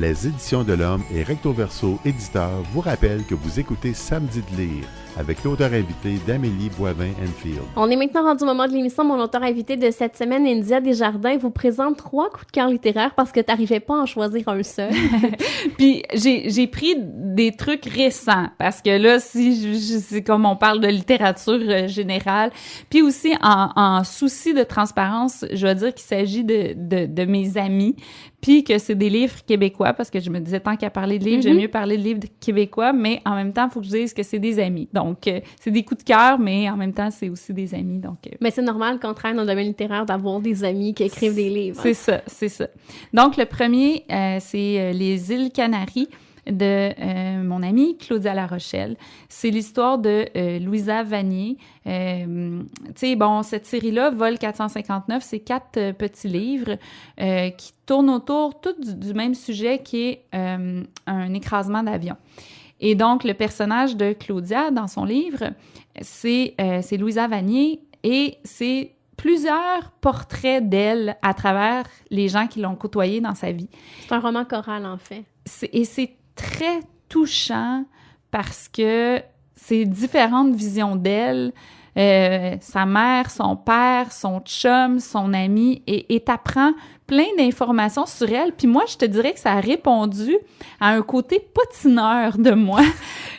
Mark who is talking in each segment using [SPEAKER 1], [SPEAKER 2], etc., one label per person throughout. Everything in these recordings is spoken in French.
[SPEAKER 1] Les Éditions de l'Homme et Recto Verso Éditeur vous rappellent que vous écoutez Samedi de lire avec l'auteur invité d'Amélie Boivin-Enfield.
[SPEAKER 2] On est maintenant rendu au moment de l'émission. Mon auteur invité de cette semaine, India Desjardins, vous présente 3 coups de cœur littéraires parce que t'arrivais pas à en choisir un seul.
[SPEAKER 3] Puis j'ai pris des trucs récents parce que là, c'est comme on parle de littérature générale. Puis aussi, en souci de transparence, je vais dire qu'il s'agit de mes amis, puis que c'est des livres québécois parce que je me disais, tant qu'à parler de livres, j'aime mieux parler de livres québécois, mais en même temps, il faut que je dise que c'est des amis. Donc, c'est des coups de cœur, mais en même temps, c'est aussi des amis. Donc,
[SPEAKER 2] Mais c'est normal, quand on travaille dans le domaine littéraire, d'avoir des amis qui écrivent des livres.
[SPEAKER 3] C'est ça, c'est ça. Donc, le premier, c'est Les îles Canaries de mon amie Claudia Larochelle. C'est l'histoire de Louisa Vanier. Tu sais, bon, cette série-là, Vol 459, c'est 4 petits livres qui tournent autour tout du même sujet qui est un écrasement d'avion. Et donc, le personnage de Claudia, dans son livre, c'est Louisa Vanier et c'est plusieurs portraits d'elle à travers les gens qui l'ont côtoyée dans sa vie.
[SPEAKER 2] C'est un roman choral, en fait.
[SPEAKER 3] Et c'est très touchant parce que c'est différentes visions d'elle, sa mère, son père, son chum, son ami, et t'apprends plein d'informations sur elle. Puis moi, je te dirais que ça a répondu à un côté patineur de moi.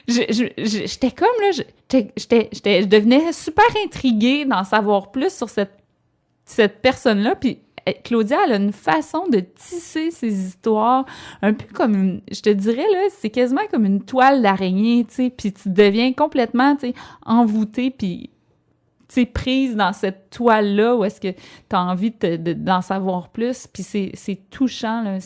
[SPEAKER 3] J'étais comme, là, je devenais super intriguée d'en savoir plus sur cette personne-là, puis Claudia, elle a une façon de tisser ses histoires, un peu comme je te dirais, là, c'est quasiment comme une toile d'araignée, tu sais, puis tu deviens complètement, tu sais, envoûtée, puis tu sais, prise dans cette toile-là où est-ce que tu as envie d'en savoir plus, puis c'est touchant, là,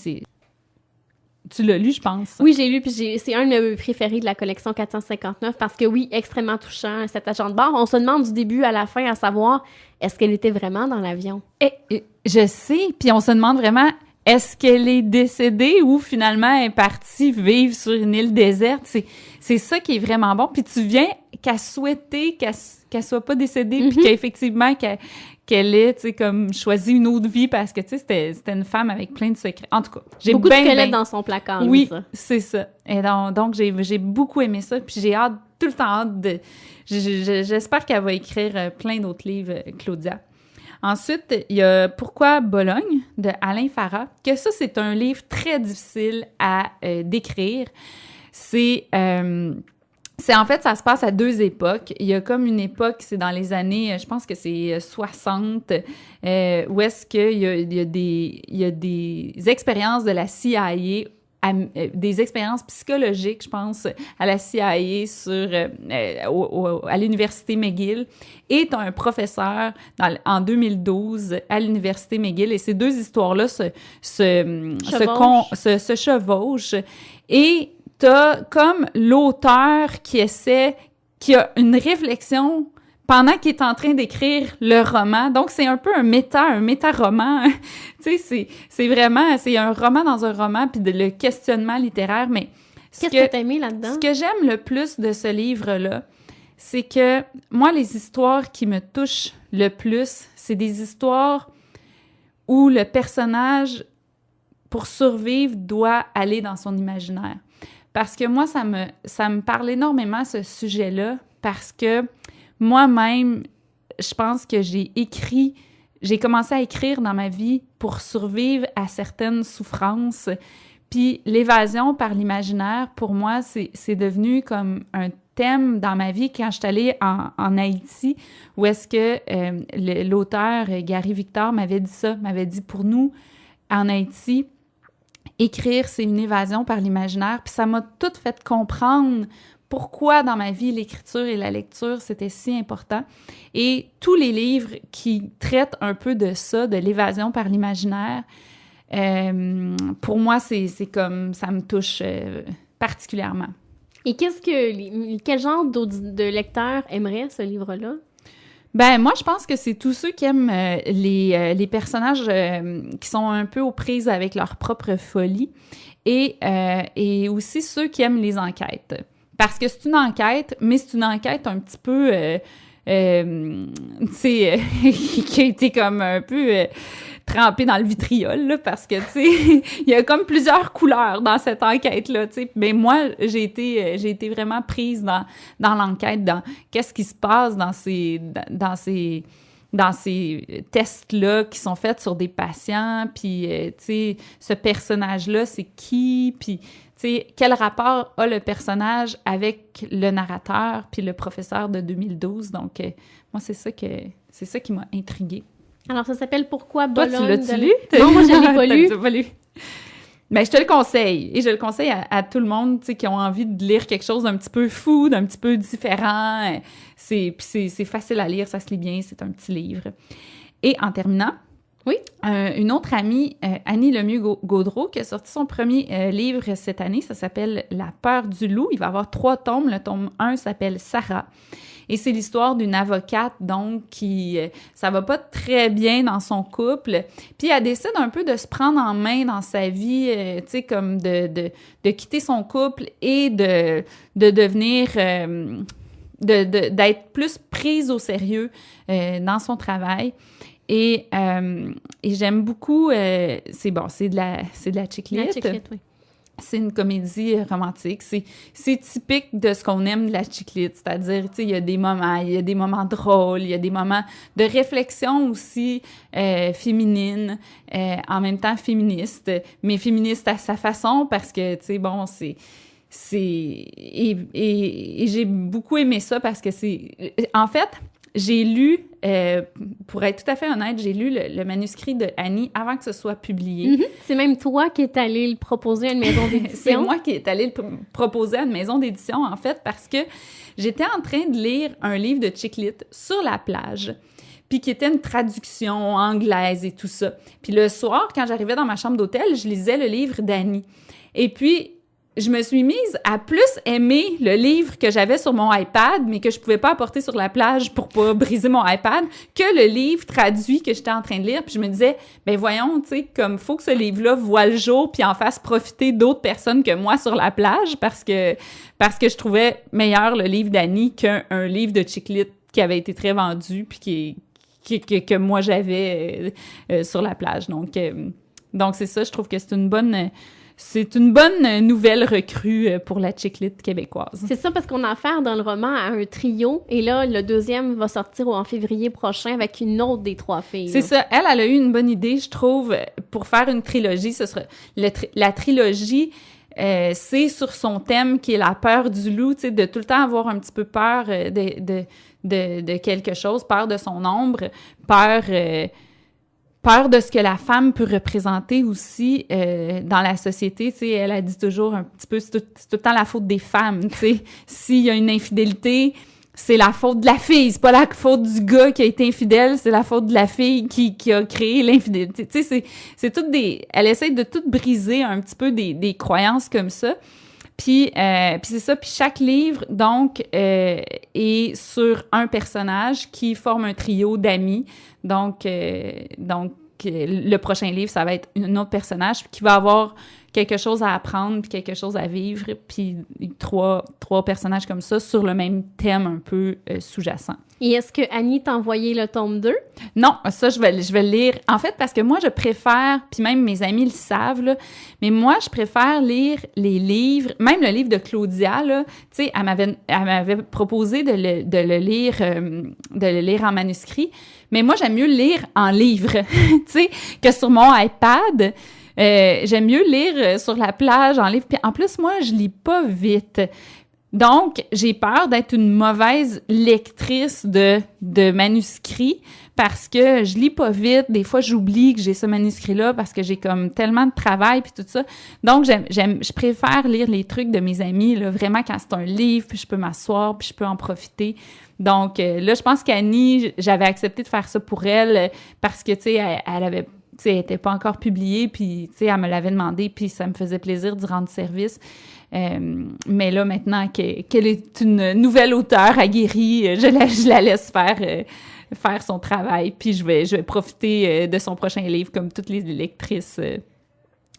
[SPEAKER 3] Tu l'as lu, je pense.
[SPEAKER 2] Oui, j'ai lu, puis c'est un de mes préférés de la collection 459 parce que oui, extrêmement touchant, cet agent de bord. On se demande du début à la fin à savoir, est-ce qu'elle était vraiment dans l'avion?
[SPEAKER 3] Et je sais, puis on se demande vraiment, est-ce qu'elle est décédée ou finalement elle est partie vivre sur une île déserte? C'est ça qui est vraiment bon. Puis tu viens qu'à souhaiter qu'elle soit pas décédée, puis qu'effectivement qu'elle ait, tu sais, comme choisi une autre vie parce que, tu sais, c'était une femme avec plein de secrets. En tout cas, j'ai
[SPEAKER 2] beaucoup de squelettes dans son placard.
[SPEAKER 3] Oui,
[SPEAKER 2] ça.
[SPEAKER 3] C'est ça. Et donc j'ai beaucoup aimé ça, puis j'ai tout le temps hâte de... J'espère qu'elle va écrire plein d'autres livres, Claudia. Ensuite, il y a Pourquoi Bologne de Alain Farah, que ça, c'est un livre très difficile à décrire. En fait, ça se passe à 2 époques. Il y a comme une époque, c'est dans les années, je pense que c'est 60, où est-ce qu'il y a des expériences de la CIA, des expériences psychologiques, je pense, à la CIA à l'université McGill. Et tu as un professeur en 2012 à l'université McGill. Et ces 2 histoires-là se chevauchent. Et t'as comme l'auteur qui a une réflexion pendant qu'il est en train d'écrire le roman. Donc, c'est un peu un méta-roman. Tu sais, c'est vraiment, c'est un roman dans un roman, puis le questionnement littéraire. Mais
[SPEAKER 2] qu'est-ce que t'as aimé là-dedans?
[SPEAKER 3] Ce que j'aime le plus de ce livre-là, c'est que moi, les histoires qui me touchent le plus, c'est des histoires où le personnage, pour survivre, doit aller dans son imaginaire. Parce que moi, ça me parle énormément, ce sujet-là, parce que moi-même, je pense que j'ai commencé à écrire dans ma vie pour survivre à certaines souffrances. Puis l'évasion par l'imaginaire, pour moi, c'est devenu comme un thème dans ma vie quand je suis allée en Haïti, où est-ce que l'auteur Gary Victor m'avait dit pour nous, en Haïti, écrire, c'est une évasion par l'imaginaire. Puis ça m'a tout fait comprendre pourquoi dans ma vie, l'écriture et la lecture, c'était si important. Et tous les livres qui traitent un peu de ça, de l'évasion par l'imaginaire, pour moi, c'est comme ça me touche particulièrement.
[SPEAKER 2] Et quel genre de lecteur aimerait ce livre-là?
[SPEAKER 3] Ben moi, je pense que c'est tous ceux qui aiment les personnages qui sont un peu aux prises avec leur propre folie et aussi ceux qui aiment les enquêtes. Parce que c'est une enquête, mais c'est une enquête un petit peu tu sais, qui a été comme un peu trempé dans le vitriol, là, parce que, tu sais, il y a comme plusieurs couleurs dans cette enquête-là, tu sais. Mais moi, j'ai été vraiment prise dans l'enquête, dans qu'est-ce qui se passe dans ces tests-là qui sont faits sur des patients, puis, tu sais, ce personnage-là, c'est qui, puis, tu sais, quel rapport a le personnage avec le narrateur puis le professeur de 2012. Donc, moi, c'est ça qui m'a intriguée.
[SPEAKER 2] Alors, ça s'appelle « Pourquoi
[SPEAKER 3] Toi,
[SPEAKER 2] Bologne »
[SPEAKER 3] tu l'as-tu lu?
[SPEAKER 2] Non, moi, je ne l'ai pas lu.
[SPEAKER 3] T'as pas lu? Ben, je te le conseille. Et je le conseille à tout le monde, tu sais, qui ont envie de lire quelque chose d'un petit peu fou, d'un petit peu différent. C'est facile à lire, ça se lit bien, c'est un petit livre. Et en terminant,
[SPEAKER 2] oui,
[SPEAKER 3] une autre amie, Annie Lemieux-Gaudreau, qui a sorti son premier livre cette année, ça s'appelle « La peur du loup ». Il va avoir 3 tomes. Le tome 1 s'appelle « Sarah ». Et c'est l'histoire d'une avocate, donc, qui... ça va pas très bien dans son couple. Puis elle décide un peu de se prendre en main dans sa vie, tu sais, comme de quitter son couple et de devenir... d'être plus prise au sérieux dans son travail. Et j'aime beaucoup... c'est de la chick lit.
[SPEAKER 2] La chick lit, oui.
[SPEAKER 3] C'est une comédie romantique. C'est typique de ce qu'on aime de la chick lit, c'est-à-dire, tu sais, il y a des moments drôles, il y a des moments de réflexion aussi féminine, en même temps féministe, mais féministe à sa façon parce que, tu sais, bon, et j'ai beaucoup aimé ça parce que en fait, j'ai lu, pour être tout à fait honnête, j'ai lu le manuscrit de Annie avant que ce soit publié.
[SPEAKER 2] Mm-hmm. C'est même toi qui es allé le proposer à une maison d'édition.
[SPEAKER 3] C'est moi qui est allée le proposer à une maison d'édition, en fait, parce que j'étais en train de lire un livre de chick lit sur la plage, puis qui était une traduction anglaise et tout ça. Puis le soir, quand j'arrivais dans ma chambre d'hôtel, je lisais le livre d'Annie. Et puis, je me suis mise à plus aimer le livre que j'avais sur mon iPad, mais que je pouvais pas apporter sur la plage pour pas briser mon iPad, que le livre traduit que j'étais en train de lire. Puis je me disais, ben voyons, tu sais, comme faut que ce livre-là voie le jour puis en fasse profiter d'autres personnes que moi sur la plage parce que je trouvais meilleur le livre d'Annie qu'un livre de chick lit qui avait été très vendu puis que moi j'avais sur la plage. Donc c'est ça, je trouve que c'est une bonne nouvelle recrue pour la chick lit québécoise.
[SPEAKER 2] C'est ça, parce qu'on a affaire dans le roman à un trio, et là, le deuxième va sortir en février prochain avec une autre des 3 filles.
[SPEAKER 3] C'est ça. Elle a eu une bonne idée, je trouve, pour faire une trilogie. Ce sera la trilogie, c'est sur son thème qui est la peur du loup, tu sais, de tout le temps avoir un petit peu peur de quelque chose, peur de son ombre, peur de ce que la femme peut représenter aussi dans la société. Tu sais, elle a dit toujours un petit peu, c'est tout le temps la faute des femmes, tu sais. S'il y a une infidélité, c'est la faute de la fille, c'est pas la faute du gars qui a été infidèle, c'est la faute de la fille qui a créé l'infidélité. Tu sais, c'est toutes elle essaie de tout briser un petit peu des croyances comme ça. Puis c'est ça, puis chaque livre, donc, est sur un personnage qui forme un trio d'amis. Donc, le prochain livre, ça va être un autre personnage qui va avoir quelque chose à apprendre, puis quelque chose à vivre, puis 3 personnages comme ça sur le même thème un peu sous-jacent.
[SPEAKER 2] Et est-ce que Annie t'a envoyé le tome 2?
[SPEAKER 3] Non, ça, je vais le lire. En fait, parce que moi, je préfère, puis même mes amis le savent, là, mais moi, je préfère lire les livres, même le livre de Claudia, là, tu sais, elle m'avait proposé de le lire en manuscrit, mais moi, j'aime mieux lire en livre, tu sais, que sur mon iPad. J'aime mieux lire sur la plage en livre. Puis en plus, moi, je lis pas vite. Donc, j'ai peur d'être une mauvaise lectrice de manuscrits parce que je lis pas vite. Des fois, j'oublie que j'ai ce manuscrit-là parce que j'ai comme tellement de travail puis tout ça. Donc, je préfère lire les trucs de mes amis, là, vraiment quand c'est un livre, puis je peux m'asseoir, puis je peux en profiter. Donc, là, je pense qu'Annie, j'avais accepté de faire ça pour elle parce que, tu sais, elle avait... tu sais, elle n'était pas encore publiée, puis, tu sais, elle me l'avait demandé, puis ça me faisait plaisir d'y rendre service. Mais là, maintenant qu'elle est une nouvelle auteure aguerrie, je la laisse faire son travail, puis je vais profiter de son prochain livre, comme toutes les lectrices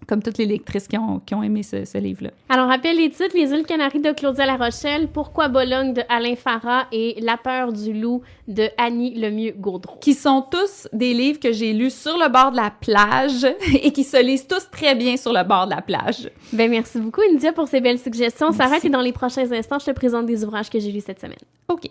[SPEAKER 3] comme toutes les lectrices qui ont aimé ce livre-là.
[SPEAKER 2] Alors, rappelle les titres, Les îles Canaries de Claudia La Rochelle, Pourquoi Bologne de Alain Farah et La peur du loup de Annie Lemieux-Gaudreau.
[SPEAKER 3] Qui sont tous des livres que j'ai lus sur le bord de la plage et qui se lisent tous très bien sur le bord de la plage.
[SPEAKER 2] Ben merci beaucoup, India, pour ces belles suggestions.
[SPEAKER 3] Merci.
[SPEAKER 2] Sarah, et dans les prochains instants, je te présente des ouvrages que j'ai lus cette semaine.
[SPEAKER 3] OK.